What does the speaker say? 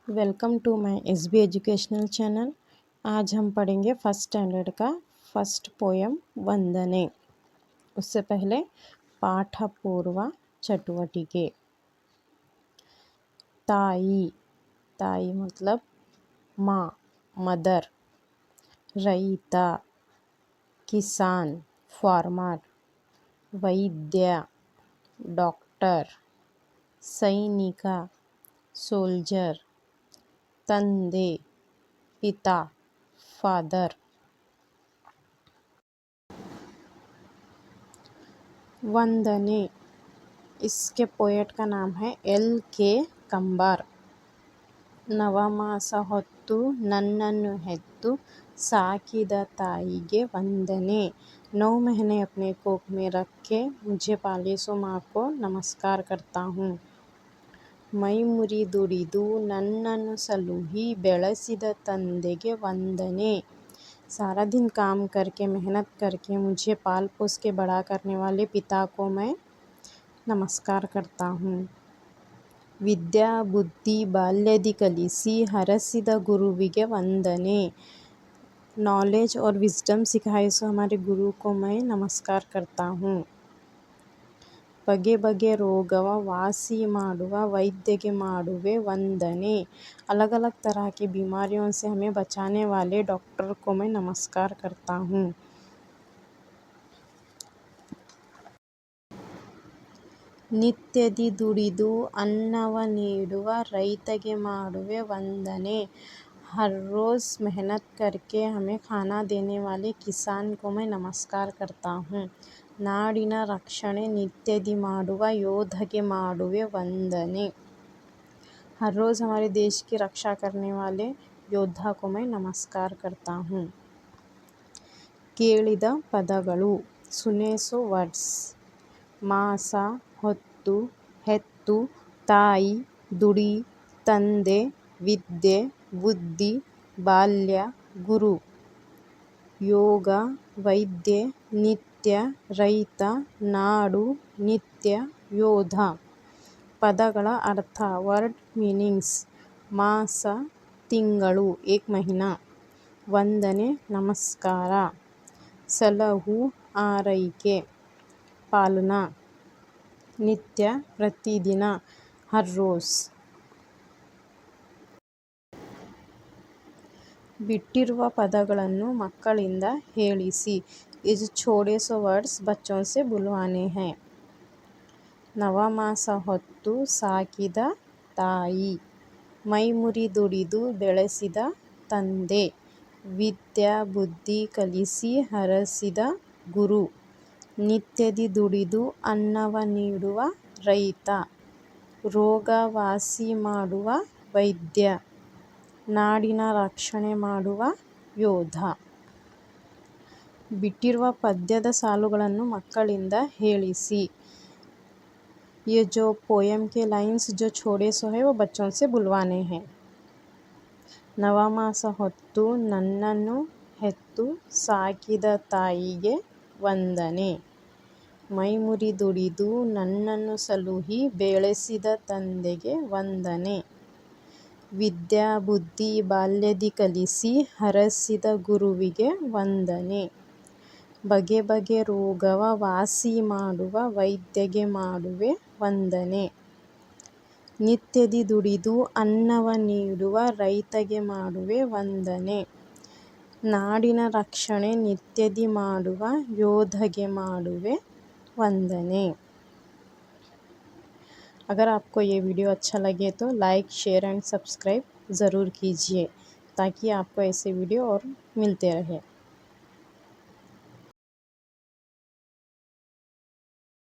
Welcome to my SB educational channel. आज हम पढ़ेंगे फर्स्ट स्टैंडर्ड का फर्स्ट पोयम वंदने। उससे पहले पाठपूर्व चटुवटिके। ताई, ताई मतलब माँ, मदर। रैता, किसान, फार्मर। वैद्य, डॉक्टर। सैनिक, सोल्जर। ತಂದೆ, पिता, फादर। वंदने, इसके पोएट का नाम है L.K. कंबार। ನವಮಾಸ ಹೊತ್ತು ನನ್ನನ್ನು ಹೆತ್ತು ಸಾಕಿದ ತಾಯಿಗೆ ವಂದನೆ। 9 महीने अपने कोख में रख के मुझे पाले सो माँ को नमस्कार करता हूँ। ಮೈ ಮುರಿದುಡಿದು ನನ್ನನ್ನು ಸಲುಹಿ ಬೆಳೆಸಿದ ತಂದೆಗೆ ವಂದನೆ। सारा दिन काम करके मेहनत करके मुझे पाल पोस के बड़ा करने वाले पिता को मैं नमस्कार करता हूँ। विद्या बुद्धि बाल्यदि कलिसी हरसिद गुरुविगे वंदने। नॉलेज और विजडम सिखाए सो हमारे गुरु को मैं नमस्कार करता हूँ। बगे बगे रोगव वासी ಮಾಡುವ वैद्यಗೆ ಮಾಡುವೆ वंदने। अलग अलग तरह की बीमारियों से हमें बचाने वाले डॉक्टर को मैं नमस्कार करता हूँ। नित्यदि दुಡಿದು ಅನ್ನವ ನೀಡುವ ರೈತಗೆ ಮಾಡುವೆ वंदने। हर रोज़ मेहनत करके हमें खाना देने वाले किसान को मैं नमस्कार करता हूँ। ನಾಡಿನ ರಕ್ಷಣೆ ನಿತ್ಯದಿ ಮಾಡುವ ಯೋಧಗೆ ಮಾಡುವೆ वंदने। हर रोज़ हमारे देश की रक्षा करने वाले योद्धा को मैं नमस्कार करता हूँ। ಕೇಳಿದ ಪದಗಳು ಸುನೆ ಸೋ ವರ್ಡ್ಸ್। ಮಾಸ, ಹೊತ್ತು, ಹೆತ್ತು, ತಾಯಿ, ದುಡಿ, ತಂದೆ, ವಿದ್ಯೆ, ಬುದ್ಧಿ, ಬಾಲ್ಯ, ಗುರು। ಯೋಗ, ವೈದ್ಯ, ನಿತ್ಯ, ರೈತ, ನಾಡು, ನಿತ್ಯ, ಯೋಧ। ಪದಗಳ ಅರ್ಥ ವರ್ಡ್ ಮೀನಿಂಗ್ಸ್। ಮಾಸ ತಿಂಗಳು 1 महीना। ವಂದನೆ ನಮಸ್ಕಾರ। ಸಲಹು ಆರೈಕೆ ಪಾಲನಾ। ನಿತ್ಯ ಪ್ರತಿದಿನ ಹರ್ ರೋज़। ಬಿಟ್ಟಿರುವ ಪದಗಳನ್ನು ಮಕ್ಕಳಿಂದ ಹೇಳಿಸಿ। ये जो छोड़े सो वर्ड्स बच्चों से बुलवाने हैं। ನವಮಾಸ ಹೊತ್ತು ಸಾಕಿದ ತಾಯಿ, ಮೈ ಮುರಿದುಡಿದು ಬೆಳೆಸಿದ ತಂದೆ, ವಿದ್ಯಾ ಬುದ್ಧಿ ಕಲಿಸಿ ಹರಸಿದ ಗುರು, ನಿತ್ಯದಿ ದುಡಿದು ಅನ್ನವ ನೀಡುವ ರೈತ, ರೋಗ ವಾಸಿ ಮಾಡುವ ವೈದ್ಯ, ನಾಡಿನ ರಕ್ಷಣೆ ಮಾಡುವ ಯೋಧ। ಬಿಟ್ಟಿರುವ ಪದ್ಯದ ಸಾಲುಗಳನ್ನು ಮಕ್ಕಳಿಂದ ಹೇಳಿಸಿ। ये जो पोएम के लाइन्स जो छोड़े सो है वो बच्चों से बुलवाने हैं। ನವಮಾಸ ಹೊತ್ತು ನನ್ನನ್ನು ಹೆತ್ತು ಸಾಕಿದ ತಾಯಿಗೆ ವಂದನೆ। ಮೈ ಮುರಿದುಡಿದು ನನ್ನನ್ನು ಸಲುಹಿ ಬೆಳೆಸಿದ ತಂದೆಗೆ ವಂದನೆ। ವಿದ್ಯಾ ಬುದ್ಧಿ ಬಾಲ್ಯದಿ ಕಲಿಸಿ ಹರಸಿದ ಗುರುವಿಗೆ ವಂದನೆ। ಬಗೆ ಬಗೆ ರೋಗವ ವಾಸಿ ಮಾಡುವ ವೈದ್ಯಗೆ ಮಾಡುವೆ ವಂದನೆ। ನಿತ್ಯದಿ ದುಡಿದು ಅನ್ನವ ನೀಡುವ ರೈತಗೆ ಮಾಡುವೆ ವಂದನೆ। ನಾಡಿನ ರಕ್ಷಣೆ ನಿತ್ಯದಿ ಮಾಡುವ ಯೋಧಗೆ ಮಾಡುವೆ ವಂದನೆ। अगर आपको ये वीडियो अच्छा लगे तो लाइक शेयर एंड सब्सक्राइब ज़रूर कीजिए ताकि आपको ऐसे वीडियो और मिलते रहे।